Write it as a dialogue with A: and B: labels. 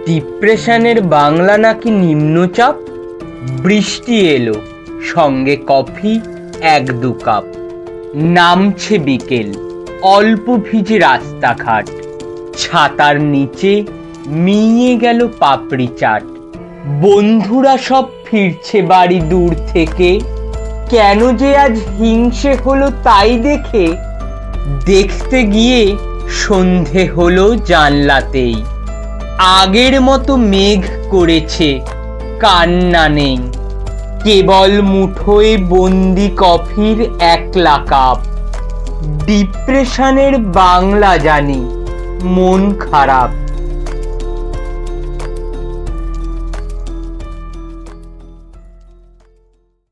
A: ডিপ্রেশনের বাংলা নাকি নিম্নচাপ। বৃষ্টি এলো, সঙ্গে কফি 1-2 কাপ। নামছে বিকেল, অল্প ভিজে রাস্তাঘাট। ছাতার নিচে মিয়ে গেল পাপড়ি চাট। বন্ধুরা সব ফিরছে বাড়ি দূর থেকে। কেন যে আজ হিংসে হলো তাই দেখে। দেখতে গিয়ে সন্ধে হলো জানলাতেই। আগের মতো মেঘ করেছে, কান্না নেই। কেবল মুঠোয় বন্দি কফির 1লা কাপ। ডিপ্রেশনের বাংলা জানি, মন খারাপ।